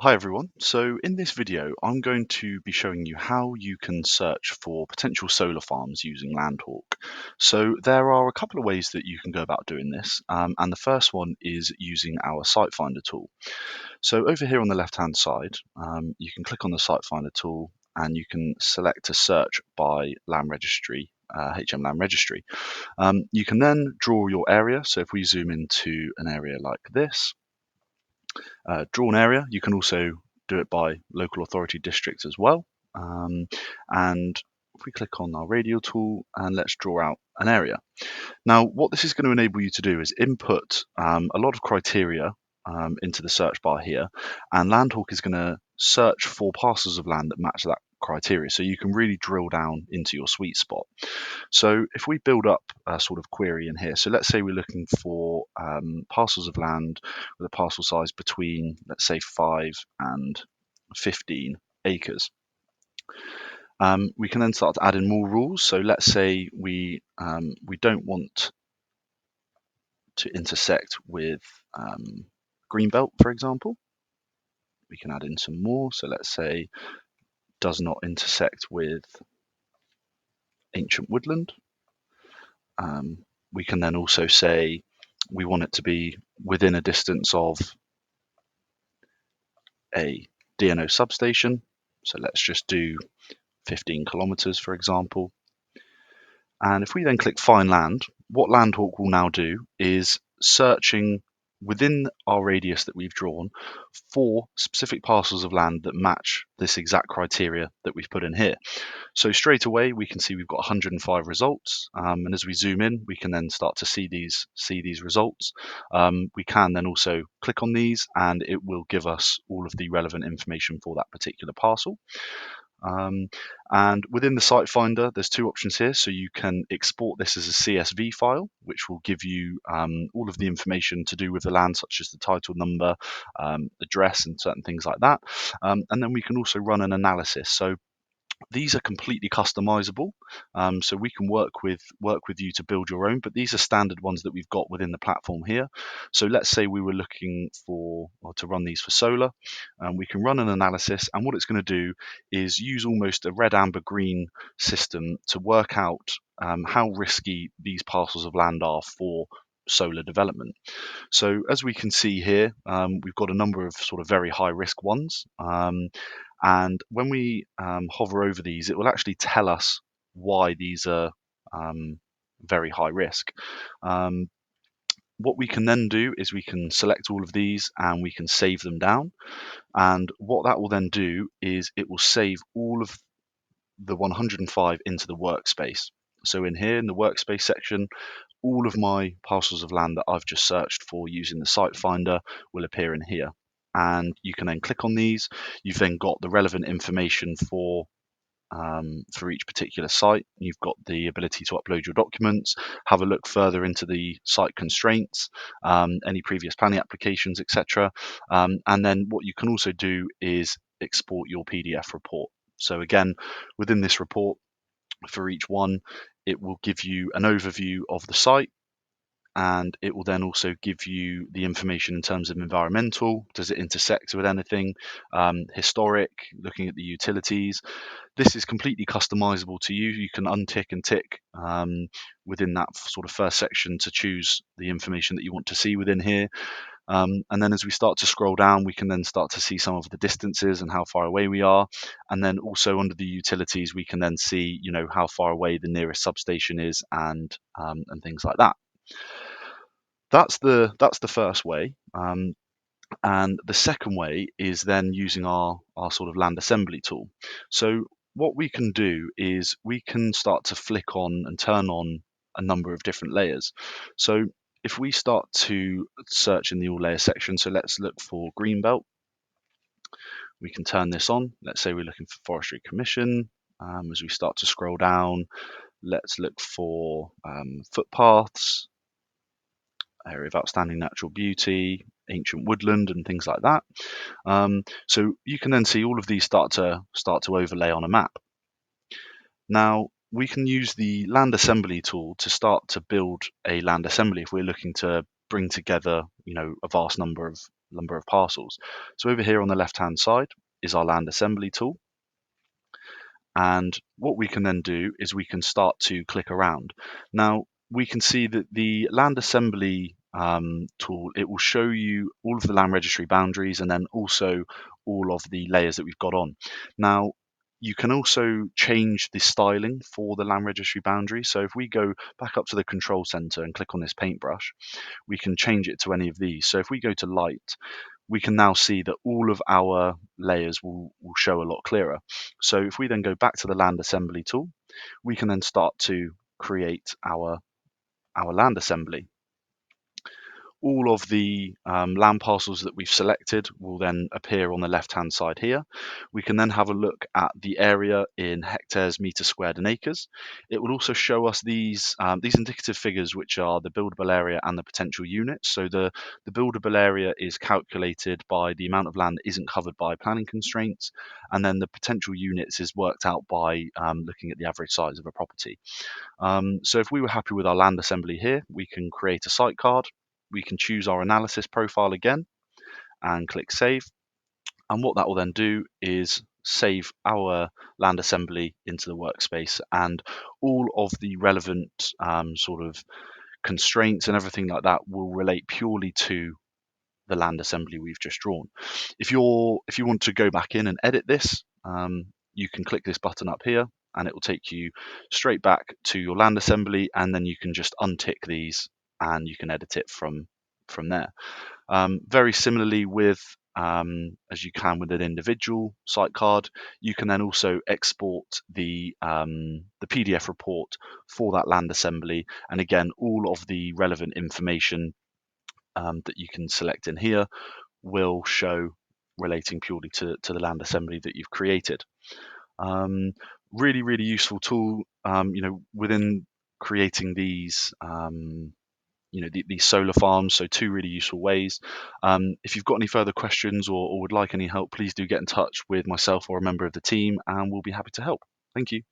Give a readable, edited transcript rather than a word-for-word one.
Hi everyone. So in this video, I'm going to be showing you how you can search for potential solar farms using Landhawk. So there are a couple of ways that you can go about doing this, and the first one is using our Site Finder tool. So over here on the left-hand side, you can click on the Site Finder tool and you can select a search by land registry, HM Land Registry. You can then draw your area. So if we zoom into an area like this, drawn area. You can also do it by local authority district as well. And if we click on our radial tool and let's draw out an area. Now, what this is going to enable you to do is input a lot of criteria into the search bar here, and Landhawk is going to search for parcels of land that match that criteria. So you can really drill down into your sweet spot. So if we build up a sort of query in here, so let's say we're looking for parcels of land with a parcel size between, let's say, 5 and 15 acres. We can then start to add in more rules. So let's say we don't want to intersect with Greenbelt, for example. We can add in some more. So let's say does not intersect with ancient woodland. We can then also say we want it to be within a distance of a DNO substation. So let's just do 15 kilometers, for example. And if we then click Find Land, what Landhawk will now do is searching within our radius that we've drawn for specific parcels of land that match this exact criteria that we've put in here. So straight away we can see we've got 105 results, and as we zoom in, we can then start to see these results. We can then also click on these, and it will give us all of the relevant information for that particular parcel. And within the Site Finder, there's two options here. So you can export this as a CSV file, which will give you all of the information to do with the land, such as the title number, address, and certain things like that. And then we can also run an analysis. So these are completely customizable, so we can work with you to build your own, but these are standard ones that we've got within the platform here. So let's say we were looking for, or to run these for solar, we can run an analysis, and what it's going to do is use almost a red, amber, green system to work out how risky these parcels of land are for solar development. So as we can see here, we've got a number of sort of very high risk ones. And when we hover over these, it will actually tell us why these are very high risk. What we can then do is we can select all of these and we can save them down. And what that will then do is it will save all of the 105 into the workspace. So in here in the workspace section, all of my parcels of land that I've just searched for using the Site Finder will appear in here. And you can then click on these. You've then got the relevant information for each particular site. You've got the ability to upload your documents, have a look further into the site constraints, any previous planning applications, etc. And then what you can also do is export your PDF report. So again, within this report, for each one, it will give you an overview of the site, and it will then also give you the information in terms of environmental. Does it intersect with anything? Historic, looking at the utilities. This is completely customizable to you. You can untick and tick within that sort of first section to choose the information that you want to see within here. And then as we start to scroll down, we can then start to see some of the distances and how far away we are. And then also under the utilities, we can then see, how far away the nearest substation is and things like that. That's the first way. And the second way is then using our sort of land assembly tool. So what we can do is we can start to flick on and turn on a number of different layers. So if we start to search in the all layer section, so let's look for Greenbelt. We can turn this on. Let's say we're looking for Forestry Commission. As we start to scroll down, let's look for footpaths, area of outstanding natural beauty, ancient woodland, and things like that. So you can then see all of these start to overlay on a map. Now we can use the land assembly tool to start to build a land assembly if we're looking to bring together, a vast number of number of parcels. So over here on the left-hand side is our land assembly tool. And what we can then do is we can start to click around. Now, we can see that the land assembly tool, it will show you all of the land registry boundaries and then also all of the layers that we've got on. Now, you can also change the styling for the land registry boundary. So if we go back up to the control center and click on this paintbrush, we can change it to any of these. So if we go to light, we can now see that all of our layers will show a lot clearer. So if we then go back to the land assembly tool, we can then start to create our land assembly. All of the land parcels that we've selected will then appear on the left-hand side here. We can then have a look at the area in hectares, meters squared, and acres. It will also show us these indicative figures, which are the buildable area and the potential units. So the buildable area is calculated by the amount of land that isn't covered by planning constraints, and then the potential units is worked out by looking at the average size of a property. So if we were happy with our land assembly here, we can create a site card. We can choose our analysis profile again and click save. And what that will then do is save our land assembly into the workspace, and all of the relevant sort of constraints and everything like that will relate purely to the land assembly we've just drawn. If you want to go back in and edit this, you can click this button up here and it will take you straight back to your land assembly, and then you can just untick these and you can edit it from there. Very similarly with as you can with an individual site card, you can then also export the PDF report for that land assembly, and again all of the relevant information that you can select in here will show relating purely to the land assembly that you've created. Really useful tool, within creating these these solar farms. So two really useful ways. If you've got any further questions or would like any help, please do get in touch with myself or a member of the team and we'll be happy to help. Thank you.